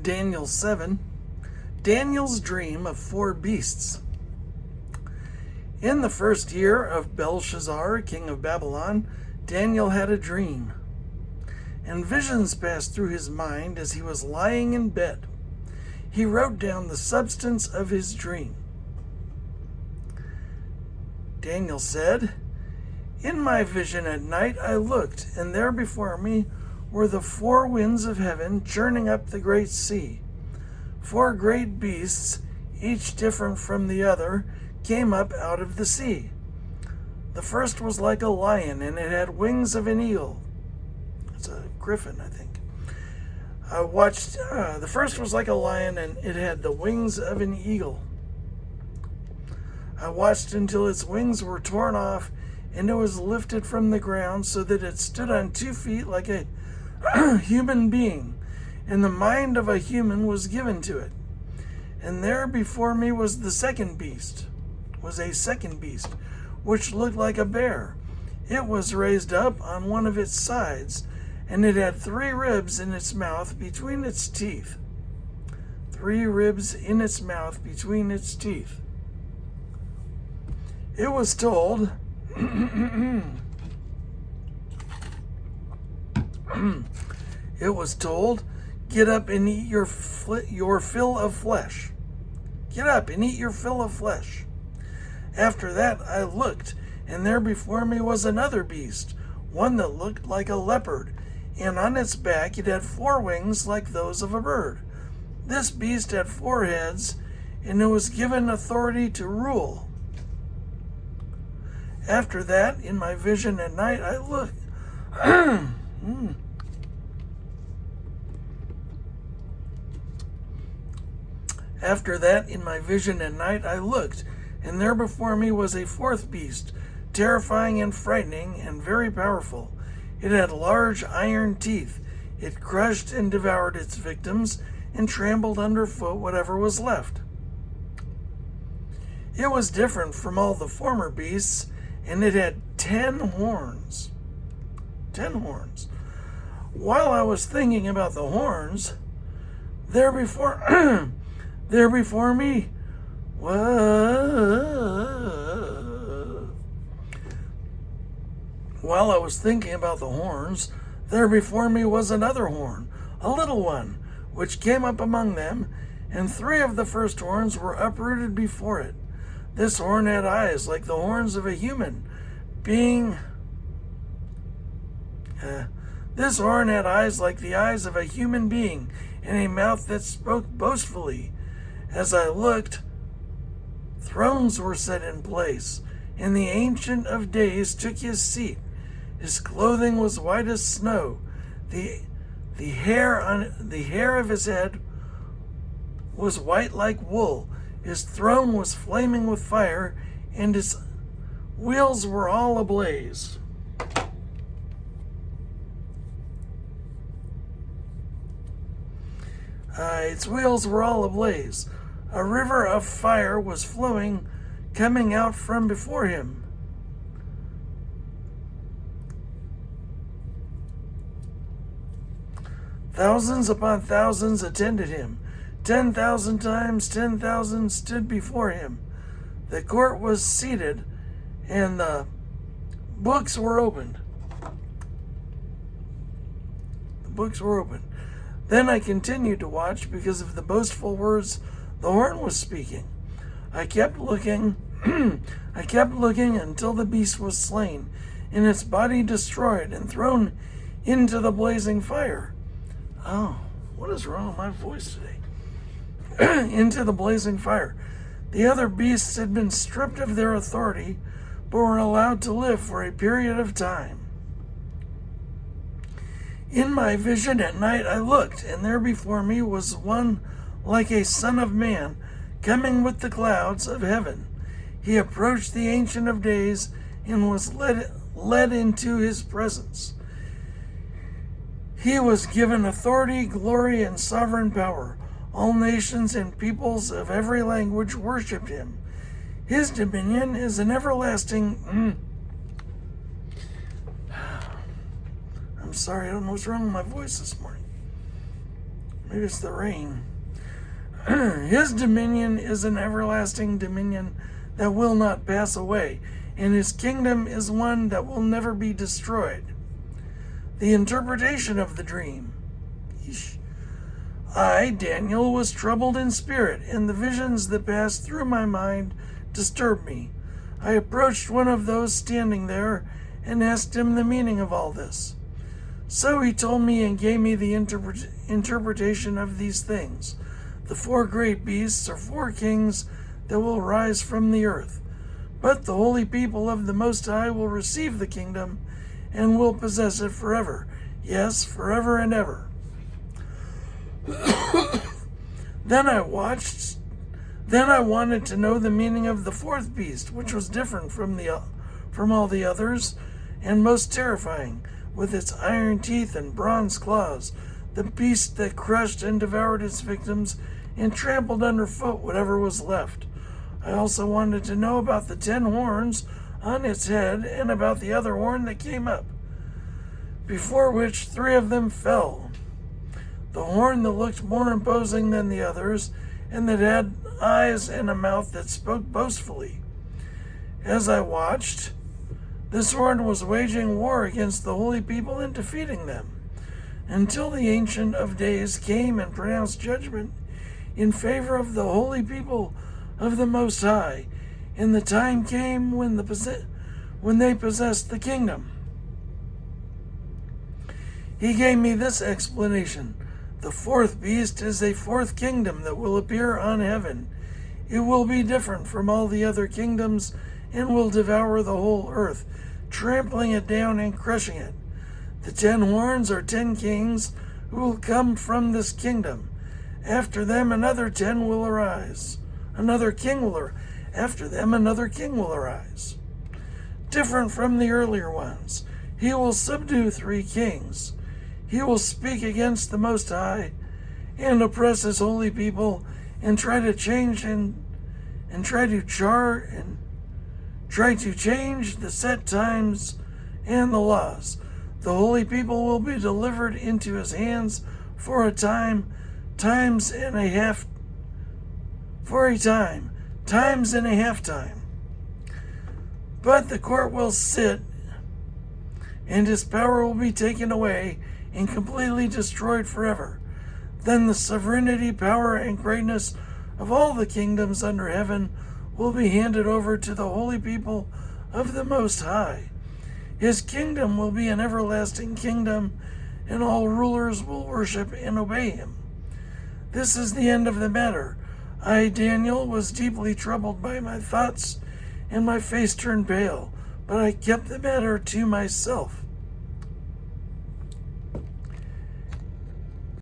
Daniel 7, Daniel's dream of four beasts. In the first year of Belshazzar, king of Babylon, Daniel had a dream, and visions passed through his mind as he was lying in bed. He wrote down the substance of his dream. Daniel said, "In my vision at night I looked, and there before me were the four winds of heaven churning up the great sea. Four great beasts, each different from the other, came up out of the sea. The first was like a lion, and it had wings of an eagle." It's a griffin, I think. The first was like a lion, and it had the wings of an eagle. I watched until its wings were torn off, and it was lifted from the ground so that it stood on 2 feet like a human being, and the mind of a human was given to it. And there before me was a second beast, which looked like a bear. It was raised up on one of its sides, and it had 3 ribs in its mouth between its teeth. 3 ribs in its mouth between its teeth. It was told, "Get up and eat your fill of flesh. Get up and eat your fill of flesh." After that I looked, and there before me was another beast, one that looked like a leopard, and on its back it had 4 wings like those of a bird. This beast had 4 heads, and it was given authority to rule. After that, in my vision at night, I looked. After that, in my vision at night, I looked, and there before me was a 4th beast, terrifying and frightening and very powerful. It had large iron teeth. It crushed and devoured its victims and trampled underfoot whatever was left. It was different from all the former beasts, and it had 10 horns. 10 horns. While I was thinking about the horns, there before me While I was thinking about the horns, there before me was another horn, a little one, which came up among them, and 3 of the first horns were uprooted before it. This horn had eyes like the horns of a human being. This horn had eyes like the eyes of a human being, and a mouth that spoke boastfully. As I looked, thrones were set in place, and the Ancient of Days took his seat. His clothing was white as snow. The hair of his head was white like wool. His throne was flaming with fire, and his wheels were all ablaze. Its wheels were all ablaze. A river of fire was flowing, coming out from before him. Thousands upon thousands attended him. 10,000 times 10,000 stood before him. The court was seated, and the books were opened. The books were opened. Then I continued to watch because of the boastful words the horn was speaking. I kept looking. I kept looking until the beast was slain, and its body destroyed and thrown into the blazing fire. Oh, what is wrong with my voice today? Into the blazing fire. The other beasts had been stripped of their authority, but were allowed to live for a period of time. In my vision at night I looked, and there before me was one like a son of man, coming with the clouds of heaven. He approached the Ancient of Days and was led into his presence. He was given authority, glory, and sovereign power. All nations and peoples of every language worshipped him. His dominion is an everlasting... I'm sorry, I don't know what's wrong with my voice this morning. Maybe it's the rain. His dominion is an everlasting dominion that will not pass away, and his kingdom is one that will never be destroyed. The interpretation of the dream. I, Daniel, was troubled in spirit, and the visions that passed through my mind disturbed me. I approached one of those standing there and asked him the meaning of all this. So he told me and gave me the interpretation of these things. The 4 great beasts are 4 kings that will rise from the earth. But the holy people of the Most High will receive the kingdom and will possess it forever. Yes, forever and ever. Then I wanted to know the meaning of the 4th beast, which was different from all the others and most terrifying, with its iron teeth and bronze claws, the beast that crushed and devoured its victims and trampled underfoot whatever was left. I also wanted to know about the 10 horns on its head and about the other horn that came up, before which 3 of them fell. The horn that looked more imposing than the others, and that had eyes and a mouth that spoke boastfully. As I watched, this horn was waging war against the holy people and defeating them, until the Ancient of Days came and pronounced judgment in favor of the holy people of the Most High, and the time came when they possessed the kingdom. He gave me this explanation. The 4th beast is a 4th kingdom that will appear on heaven. It will be different from all the other kingdoms and will devour the whole earth, trampling it down and crushing it. The 10 horns are 10 kings who will come from this kingdom. After them another 10 will arise. After them another king will arise. Different from the earlier ones, he will subdue 3 kings. He will speak against the Most High and oppress his holy people and try to change the set times and the laws. The holy people will be delivered into his hands for a time, times and a half time. But the court will sit, and his power will be taken away and completely destroyed forever. Then the sovereignty, power, and greatness of all the kingdoms under heaven will be handed over to the holy people of the Most High. His kingdom will be an everlasting kingdom, and all rulers will worship and obey him. This is the end of the matter. I, Daniel, was deeply troubled by my thoughts, and my face turned pale, but I kept the matter to myself.